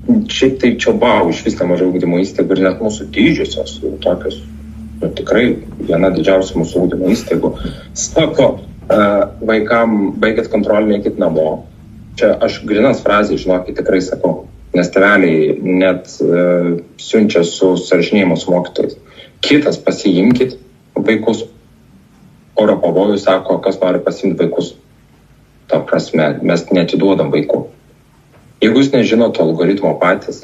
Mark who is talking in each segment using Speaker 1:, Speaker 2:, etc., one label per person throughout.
Speaker 1: Šiaip tai čiobau iš vis nemažai ugdymo įstaigų ir net mūsų didžiosios, tokios, tikrai viena didžiausių mūsų ugdymo įstaigų, sako, vaikam baigėt kontrolinį, eikit namo. Čia aš grinas frazė, žinokit, tikrai sakau, nes tėveliai net siunčia su sąrašinėjimo su mokytojais. Kitas pasiimkit vaikus, oro pavojus sako, kas nori pasiimti vaikus. Ta prasme, mes neatiduodam vaikų. Jeigu jūs nežinote algoritmo patys,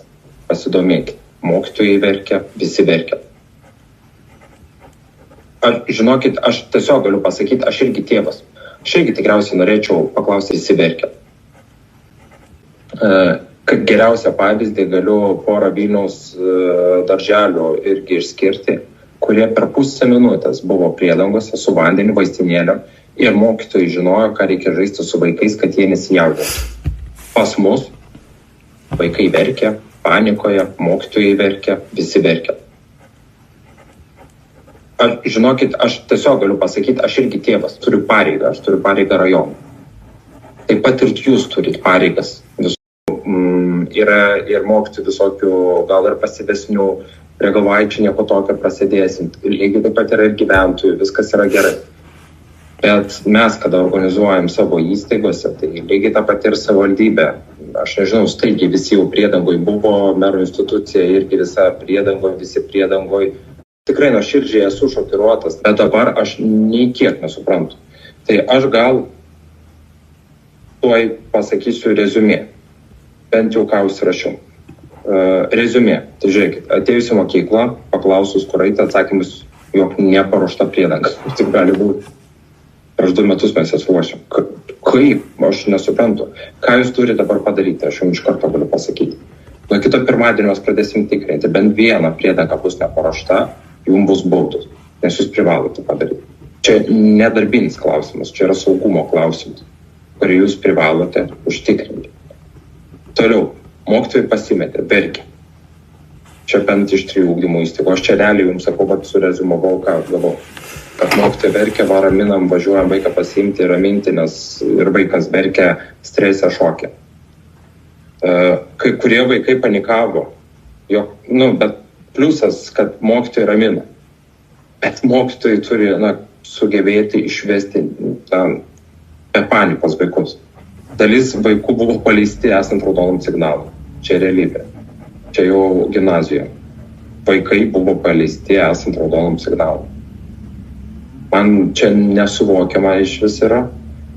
Speaker 1: pasidomėkit. Mokytojai verkia, visi verkia. Žinokit, aš tiesiog galiu pasakyti, aš irgi tėvas. Aš irgi tikriausiai norėčiau paklausti, visi verkia. Kaip geriausią pavyzdį galiu porą Vilniaus darželių irgi išskirti, kurie per pusę minutės buvo priedangose su vandeniu, vaistinėlėm ir mokytojai žinojo, ką reikia žaisti su vaikais, kad jie nesijaudintų. Pas mus vaikai verkia, panikoje, mokytojai verkia, visi verkia. Žinokit, aš tiesiog galiu pasakyti, aš irgi tėvas, turiu pareigą, aš turiu pareigą rajoną. Taip pat ir jūs turit pareigas. Yra ir mokytojų visokių, gal ir pasyvesnių, prie galvaičių nieko tokio prasidėsim. Lygiai taip pat yra ir gyventojų, viskas yra gerai. Bet mes, kada organizuojam savo įstaigose, tai lygiai tą pat ir savivaldybė. Aš nežinau, staigiai visi jau priedangoj buvo, mero institucija irgi visa priedangoj, visi priedangoj. Tikrai nuoširdžiai esu šokiruotas, bet dabar aš nei kiek nesuprantu. Tai aš gal tuoj pasakysiu reziumė. Bent jau ką užsirašiau. Reziumė. Tai žiūrėkit, atėjus į mokyklą, paklausus, kur eiti, atsakymus, jog neparuošta priedanga. Taip gali būti. Prieš 2 metus mes jas ruošiam. Kaip? Aš nesuprantu. Ką jūs turite dabar padaryti? Aš jums iš karto galiu pasakyti. Nuo kito pirmadienio mes pradėsim tikrinti. Bent vieną priedangą bus neparuošta, jums bus baudos. Nes jūs privalote padaryti. Čia nedarbinis klausimas, čia yra saugumo klausimas, kurį jūs privalote užtikrinti. Toliau, mokytojai pasimetė, verkia. Čia bent iš 3 ugdymo įstaigų. Aš čia realiai jums sakau, kad surezumavau, ką gavau. Kad mokytojai verkia, raminam, važiuojam vaiką pasiimti, raminti, nes ir vaikas verkia, stresą, šokę. Kai kurie vaikai panikavo. Bet pliusas, kad mokytojai ramina. Bet mokytojai turi sugebėti išvesti be panikos vaikus. Dalis vaikų buvo paleisti esant raudonam signalui. Čia realybė. Čia jau gimnazijoje. Vaikai buvo paleisti esant raudonam signalui. Man čia nesuvokiama iš vis yra.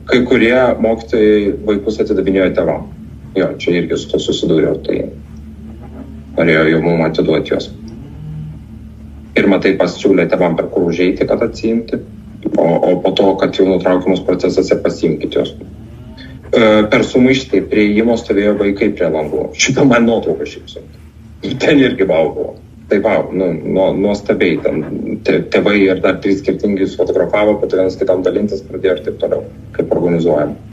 Speaker 1: Kai kurie mokytojai vaikus atidavinėjo tėvam. Jo, čia irgi su to susidūriau, tai norėjo jau mum atiduoti juos. Pirmą tai pasiūlė tėvam per kur užeiti, kad atsiimti, o po to, kad jau nutraukiamas procesas ir pasiimkit juos. Per sumaištį prie įėjimo stovėjo vaikai prie langų. Šitą man nuotrauką šypsau. Ten irgi buvo. Tai nuostabiai. Tėvai ir dar 3 skirtingi fotografavo, bet vienas kitam dalintis pradėjo ir taip toliau, kaip organizuojam.